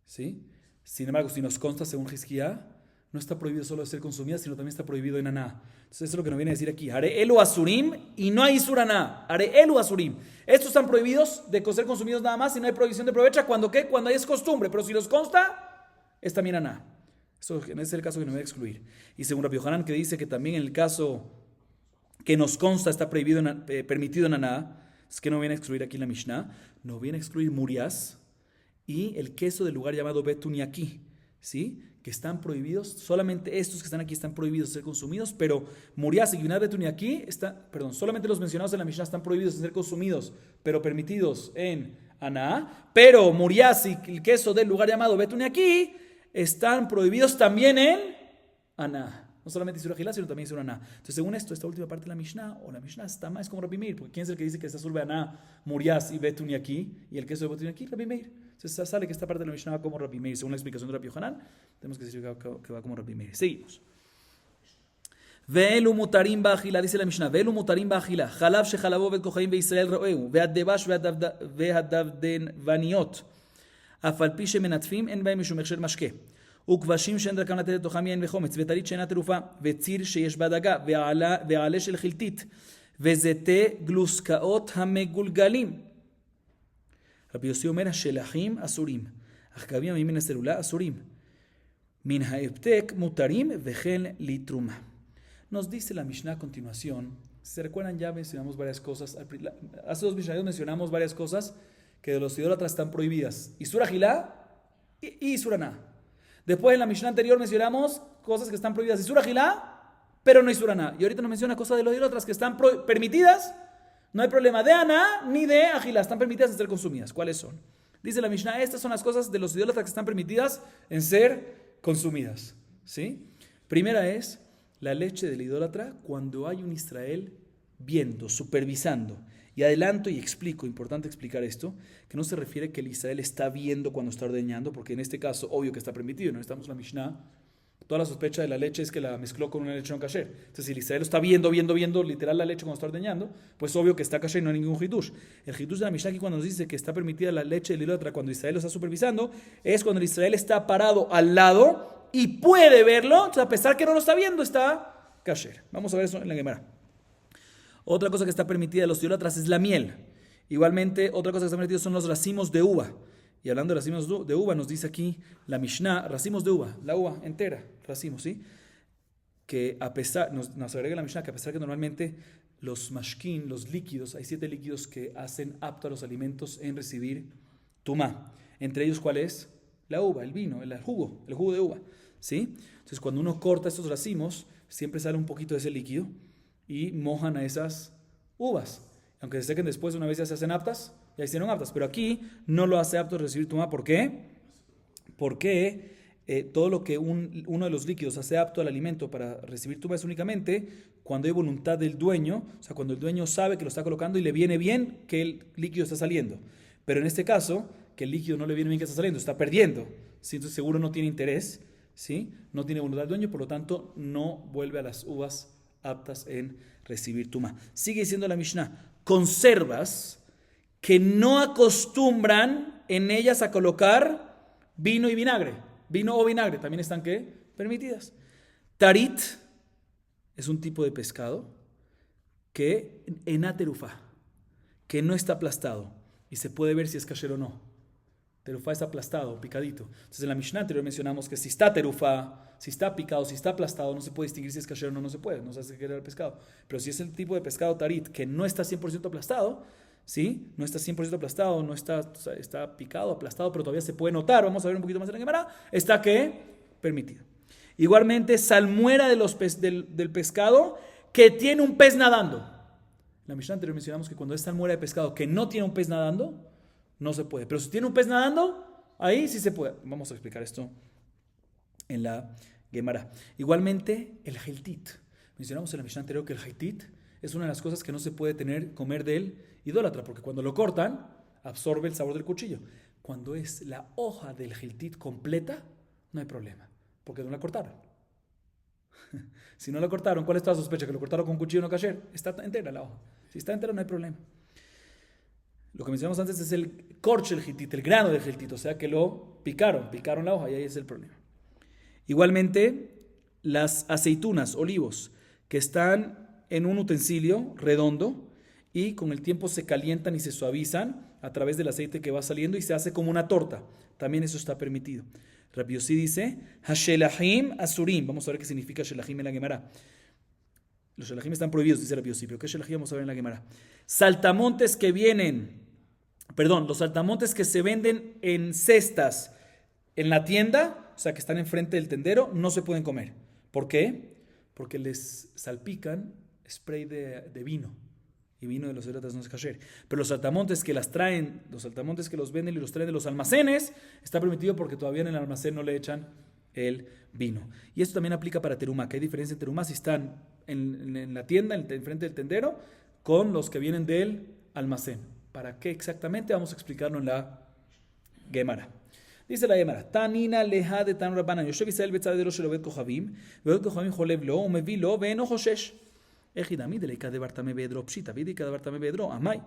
¿sí? Sin embargo, si nos consta, según Hizkiá, no está prohibido solo de ser consumida, sino también está prohibido en aná. Entonces, eso es lo que nos viene a decir aquí. Hare elu asurim y no hay isur aná. Hare elu asurim. Estos están prohibidos de ser consumidos nada más y no hay prohibición de provecho. ¿Cuándo qué? Cuando es costumbre. Pero si los consta, es también aná. Eso es el caso que nos voy a excluir. Y según Rabbi Yohanan, que dice que también en el caso que nos consta está prohibido permitido en aná, es que no viene a excluir aquí en la Mishnah. Nos viene a excluir murias y el queso del lugar llamado betuniaki, ¿sí? Que están prohibidos, solamente estos que están aquí están prohibidos de ser consumidos, pero murias y yunat betuniaki, solamente los mencionados en la Mishnah están prohibidos de ser consumidos, pero permitidos en aná, pero murias y el queso del lugar llamado betuniaki están prohibidos también en aná. No solamente Isur Agilá, sino también Isur Aná. Entonces, según esto, esta última parte de la Mishnah, o la Mishnah está más como Rabbi Meir, porque ¿quién es el que dice que está sobre Aná, Murias y Betuniaki, y el queso de Betuniaki? Rabbi Meir. Entonces, sale que esta parte de la Mishnah va como Rabbi Meir. Según la explicación de Rabbi Yohanan, tenemos que decir que va como Rabbi Meir. Seguimos. Ve'elu mutarim ba'achila, dice la Mishnah, Ve'elu mutarim ba'achila, Chalav shechalavo vet kochaim ve'Israel ro'eu, ve'addebash ve'adavdevaniot, afal pi shemenatfim en ba'em mishum hechsher mashke. וכבשים שאין דרכם לתת לתוכם יין וחומץ, וטלית שאינה תרופה, וציר שיש בה דגה, ועלה של חלטית, וזיתי גלוסקאות המגולגלים. Rabbi Yossi Omer, Shelahim Asurim. Achkavim Min Eserula Asurim. Min Haeptek Mutarim Vejel Litruma. Nos dice la Mishnah a continuación. Si se recuerdan, ya mencionamos varias cosas. Hace 2 Mishnayot mencionamos varias cosas que de los idólatras están prohibidas. Isura Gilá y Isura Na. Después en la Mishnah anterior mencionamos cosas que están prohibidas. Isura Gilá, pero no Isura Na. Y ahorita nos menciona cosas de los idólatras que están permitidas. No hay problema de Aná ni de Agilá. Están permitidas en ser consumidas. ¿Cuáles son? Dice la Mishnah, estas son las cosas de los idólatras que están permitidas en ser consumidas. ¿Sí? Primera es la leche del idólatra cuando hay un Israel viendo, supervisando. Y adelanto y explico, importante explicar esto, que no se refiere que el Israel está viendo cuando está ordeñando, porque en este caso, obvio que está permitido, no estamos en la Mishnah. Toda la sospecha de la leche es que la mezcló con una leche no kasher. Entonces, si el Israel está viendo, literal la leche cuando está ordeñando, pues obvio que está kasher y no hay ningún hitush. El hitush de la Mishnah aquí cuando nos dice que está permitida la leche del idólatra cuando Israel lo está supervisando, es cuando el Israel está parado al lado y puede verlo, entonces a pesar que no lo está viendo, está kasher. Vamos a ver eso en la Gemara. Otra cosa que está permitida de los idólatras es la miel. Igualmente, otra cosa que está permitida son los racimos de uva. Y hablando de racimos de uva, nos dice aquí la Mishnah, racimos de uva, la uva entera, racimos, ¿sí? Que a pesar, nos agrega la Mishnah que a pesar que normalmente los mashkin, los líquidos, hay 7 líquidos que hacen apto a los alimentos en recibir tumá. Entre ellos, ¿cuál es? La uva, el vino, el jugo de uva, ¿sí? Entonces, cuando uno corta estos racimos, siempre sale un poquito de ese líquido y mojan a esas uvas. Aunque se sequen después, una vez ya se hacen aptas, ya hicieron aptas. Pero aquí no lo hace apto a recibir tumá. ¿Por qué? Porque todo lo que uno de los líquidos hace apto al alimento para recibir tumá es únicamente cuando hay voluntad del dueño, o sea, cuando el dueño sabe que lo está colocando y le viene bien que el líquido está saliendo. Pero en este caso, que el líquido no le viene bien que está saliendo, está perdiendo, ¿sí? Entonces seguro no tiene interés, ¿sí? No tiene voluntad del dueño, por lo tanto no vuelve a las uvas aptas en recibir tumá. Sigue diciendo la Mishnah, conservas que no acostumbran en ellas a colocar vino y vinagre. Vino o vinagre también están ¿qué? Permitidas. Tarit es un tipo de pescado que enaterufá, que no está aplastado y se puede ver si es kasher o no. Terufá está aplastado, picadito. Entonces en la Mishnah anterior mencionamos que si está terufá, si está picado, si está aplastado, no se puede distinguir si es kasher o no, no se puede, no se hace que era el pescado. Pero si es el tipo de pescado tarit que no está 100% aplastado, ¿sí? No está 100% aplastado, no está, o sea, está picado, aplastado, pero todavía se puede notar, vamos a ver un poquito más en la Gemara, está ¿qué? Permitido. Igualmente, salmuera del pescado que tiene un pez nadando. En la Mishnah anterior mencionamos que cuando es salmuera de pescado que no tiene un pez nadando, no se puede. Pero si tiene un pez nadando, ahí sí se puede. Vamos a explicar esto en la Gemara. Igualmente, el heitit. Mencionamos en la Mishnah anterior que el heitit es una de las cosas que no se puede comer del idólatra, porque cuando lo cortan, absorbe el sabor del cuchillo. Cuando es la hoja del heitit completa, no hay problema, porque no la cortaron. Si no la cortaron, ¿cuál es toda sospecha? ¿Que lo cortaron con cuchillo no kasher? Está entera la hoja. Si está entera, no hay problema. Lo que mencionamos antes es el corche del heitit, el grano del heitit, o sea que lo picaron la hoja y ahí es el problema. Igualmente, las aceitunas, olivos, que están en un utensilio redondo y con el tiempo se calientan y se suavizan a través del aceite que va saliendo y se hace como una torta. También eso está permitido. Rabbi Yossi dice, Hashelahim Asurim. Vamos a ver qué significa Shelahim en la Gemara. Los Shelahim están prohibidos, dice Rabbi Yossi, pero ¿qué Shelahim vamos a ver en la Gemara? Saltamontes que los saltamontes que se venden en cestas en la tienda, o sea que están enfrente del tendero, no se pueden comer. ¿Por qué? Porque les salpican spray de vino. Y vino de los idólatras no es kasher. Pero los saltamontes que los venden y los traen de los almacenes, está permitido porque todavía en el almacén no le echan el vino. Y esto también aplica para terumá, que hay diferencia en terumá si están en la tienda, enfrente del tendero, con los que vienen del almacén. ¿Para qué exactamente? Vamos a explicarlo en la Gemara. Dice la Gemara, Tanina leha de tan rabbanan, Yoshev Israel betzadero shel oved kochavim, veod kochavim cholev lo, umevi lo, ve'eno choshesh. Ejidami de leika de bartame bedro pshita, vidika de bartame bedro, amai.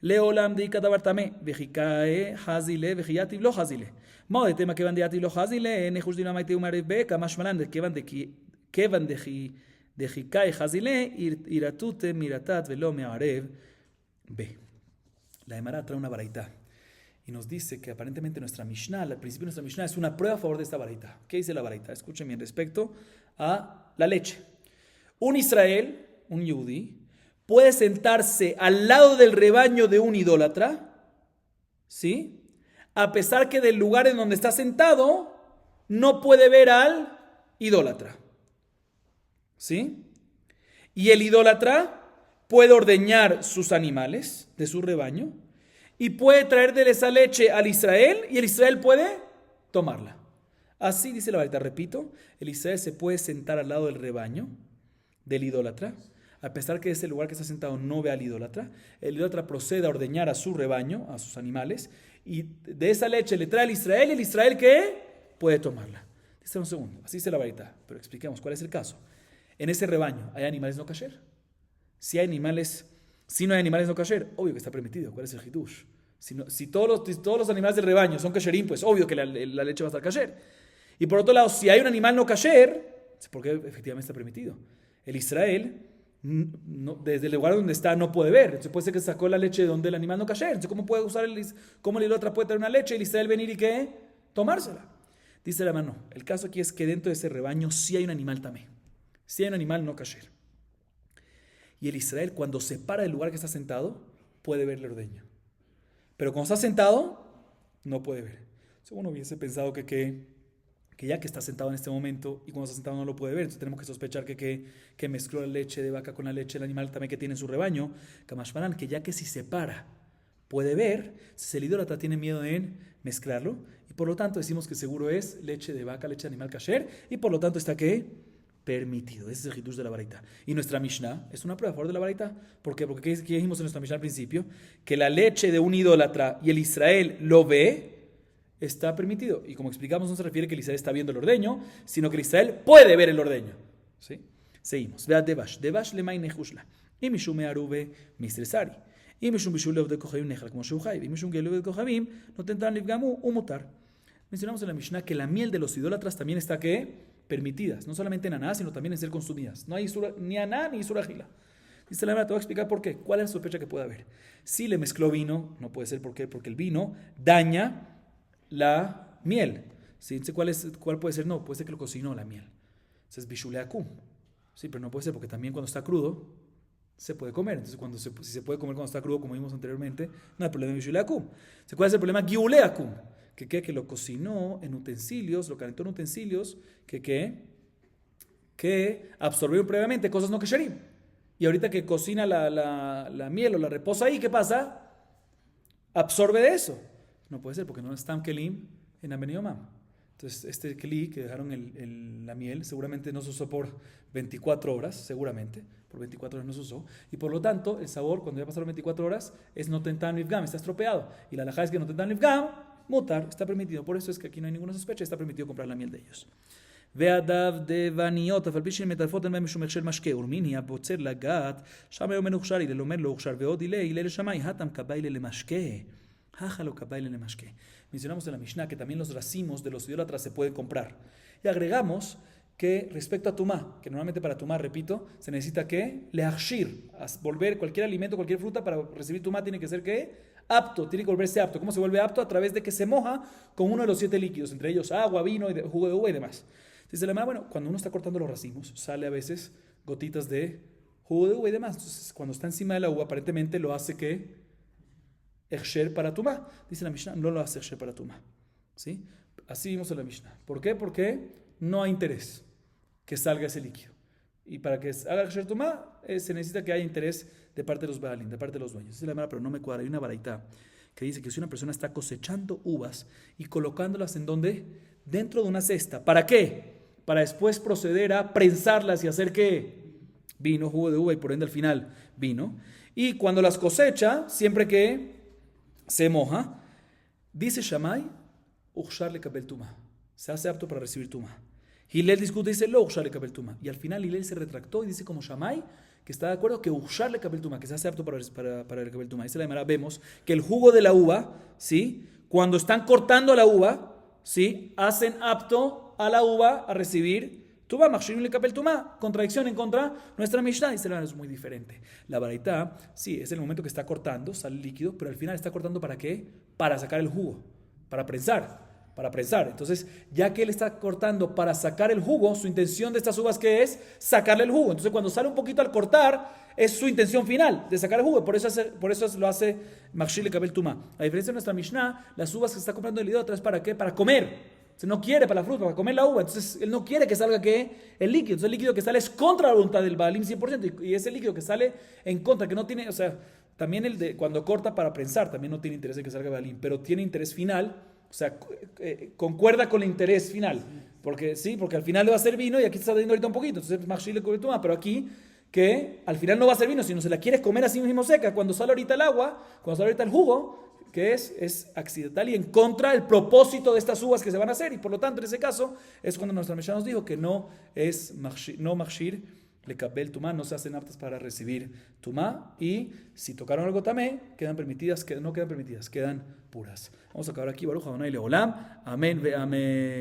Leolam de ika de bartame, vejikae hazile, vejiyativ lo hazile. Mao de tema kevan de yativ lo hazile, nejush dinamai te umarev beka, mashmalan de kevan de jikae hazile, iratute miratat velo mearev be. La Gemara trae una baraita Y nos dice que aparentemente nuestra Mishnah, al principio de nuestra Mishnah, es una prueba a favor de esta baraita. ¿Qué dice la baraita? Escuchen bien respecto a la leche. Un Israel, un Yehudi, puede sentarse al lado del rebaño de un idólatra, ¿sí? A pesar que del lugar en donde está sentado no puede ver al idólatra, ¿sí? Y el idólatra puede ordeñar sus animales de su rebaño y puede traerle esa leche al Israel y el Israel puede tomarla. Así dice la baraita, repito, el Israel se puede sentar al lado del rebaño del idólatra, a pesar que ese lugar que está sentado no ve al idólatra. El idólatra procede a ordeñar a su rebaño, a sus animales, y de esa leche le trae al Israel y el Israel ¿qué? Puede tomarla. Dice un segundo, así dice la baraita, pero expliquemos cuál es el caso. En ese rebaño, ¿hay animales no kasher? Si no hay animales no kasher, obvio que está permitido. ¿Cuál es el hitush? Si todos los animales del rebaño son kasherim, pues obvio que la leche va a estar kasher. Y por otro lado, si hay un animal no kasher, es porque efectivamente está permitido. El Israel, desde el lugar donde está, no puede ver. Entonces puede ser que sacó la leche de donde el animal no kasher. Entonces, ¿cómo el idólatra puede traer una leche y el Israel venir y qué? Tomársela. Dice la mano, el caso aquí es que dentro de ese rebaño sí hay un animal tamé. Sí hay un animal no kasher. Y el Israel, cuando se para del lugar que está sentado, puede ver el ordeño. Pero cuando está sentado, no puede ver. Si uno hubiese pensado que ya que está sentado en este momento y cuando está sentado no lo puede ver, entonces tenemos que sospechar que mezcló la leche de vaca con la leche del animal también que tiene en su rebaño, Kamashmaran, que ya que si se para puede ver, si el idólatra tiene miedo en mezclarlo, y por lo tanto decimos que seguro es leche de vaca, leche de animal kasher, y por lo tanto está ¿qué? Permitido. Ese es el hitush de la baraita. Y nuestra Mishnah es una prueba a favor de la baraita. ¿Por qué? Porque ¿qué dijimos en nuestra Mishnah al principio? Que la leche de un idólatra y el Israel lo ve, está permitido. Y como explicamos, no se refiere que el Israel está viendo el ordeño, sino que el Israel puede ver el ordeño. ¿Sí? Seguimos. Vea Devash lemay nehushla. Y mishum arube mistresari. Y mishum bishul de kochavim nechal como shuhai. Y mishum gelu de kochavim no tentan livgamu umutar. Mencionamos en la Mishnah que la miel de los idólatras también está ¿qué? Permitidas, no solamente en aná, sino también en ser consumidas. No hay ni aná ni surajila. Dice la verdad, te voy a explicar por qué. ¿Cuál es la sospecha que puede haber? Si le mezcló vino, no puede ser. ¿Por qué? Porque el vino daña la miel. ¿Sí? ¿Cuál puede ser? No, puede ser que lo cocinó la miel. Ese es bishuleakum. Sí, pero no puede ser porque también cuando está crudo se puede comer. Entonces, si se puede comer cuando está crudo, como vimos anteriormente, no hay problema de bishuleakum. ¿Cuál es el problema? Giuleakum. Que lo cocinó en utensilios, lo calentó en utensilios, que absorbieron previamente cosas no kesherim. Y ahorita que cocina la miel o la reposa ahí, ¿qué pasa? Absorbe de eso. No puede ser porque no están kelim en Ameniomam. Entonces, este keli que dejaron la miel seguramente no se usó por 24 horas, seguramente. Por 24 horas no se usó. Y por lo tanto, el sabor, cuando ya pasaron 24 horas, es no tentan nifgam, está estropeado. Y la halajá es que no tentan nifgam, mutar, está permitido. Por eso es que aquí no hay ninguna sospecha, está permitido comprar la miel de ellos. Ve'adav devaniyot, afal pi shemetarfot en mishum hechel mashke, urmin hi apotzer lagat, sham היום מנוכשר, הלל אומר לא הוכשר, ועוד הלל לשמאי, התם קביילה למשקה, hájalo קביילה למשקה. Mencionamos en la Mishnah que también los racimos de los idólatras se pueden comprar. Y agregamos que respecto a tumá, que normalmente para tumá, repito, se necesita que leachshir, volver cualquier alimento, cualquier fruta para recibir tumá tiene que ser que apto, tiene que volverse apto. ¿Cómo se vuelve apto? A través de que se moja con uno de los 7 líquidos, entre ellos agua, vino, jugo de uva y demás. Dice la bueno, cuando uno está cortando los racimos, sale a veces gotitas de jugo de uva y demás. Entonces, cuando está encima de la uva, aparentemente lo hace que Echsher para tumá. Dice la Mishnah, no lo hace Echsher para tumá. ¿Sí? Así vimos en la Mishnah. ¿Por qué? Porque no hay interés que salga ese líquido. Y para que haga Echsher tumá, se necesita que haya interés de parte de los Baalín, de parte de los dueños. Dice la Mishnah, pero no me cuadra. Hay una baraita que dice que si una persona está cosechando uvas y colocándolas en donde, dentro de una cesta, ¿para qué? Para después proceder a prensarlas y hacer que vino, jugo de uva y por ende al final vino. Y cuando las cosecha, siempre que se moja, dice Shammai, Uchshar lekabel tumá, se hace apto para recibir tumá. Hillel discute y dice, lo Uchshar lekabel tumá. Y al final Hillel se retractó y dice como Shammai, que está de acuerdo que Uchshar lekabel tumá, que se hace apto para lekabel tumá. Dice la Gemara, vemos que el jugo de la uva, ¿sí? Cuando están cortando la uva, ¿sí? Hacen apto a la uva a recibir Tumá, Machshirim le Kapel Tumá. Contradicción en contra nuestra Mishnah. Dice, es muy diferente. La baraita, sí, es el momento que está cortando, sale líquido, pero al final está cortando ¿para qué? Para sacar el jugo, para prensar. Entonces, ya que él está cortando para sacar el jugo, su intención de estas uvas, ¿qué es? Sacarle el jugo. Entonces, cuando sale un poquito al cortar, es su intención final de sacar el jugo. Por eso lo hace Machshir le Kapel Tumá. A diferencia de nuestra Mishnah, las uvas que está comprando el idiota es ¿para qué? Para comer. No quiere para la fruta, para comer la uva. Entonces, él no quiere que salga ¿qué? El líquido. Entonces, el líquido que sale es contra la voluntad del Baalim 100%. Y ese líquido que sale en contra, que no tiene, o sea, también el de cuando corta para prensar, también no tiene interés en que salga Baalim, pero tiene interés final. O sea, concuerda con el interés final. Porque al final le va a ser vino y aquí está dando ahorita un poquito. Entonces, Machshir le Kapel Tumá. Pero aquí, que al final no va a ser vino, sino se la quieres comer así mismo seca. Cuando sale ahorita el agua, cuando sale ahorita el jugo, que es accidental y en contra del propósito de estas uvas que se van a hacer. Y por lo tanto, en ese caso, es cuando nuestra Mishnah nos dijo que no Machshir le Kapel Tumá, no se hacen aptas para recibir Tumá. Y si tocaron algo tamé, quedan permitidas, no quedan permitidas, quedan puras. Vamos a acabar aquí, Baruch Adonai Leolam. Amén ve amén.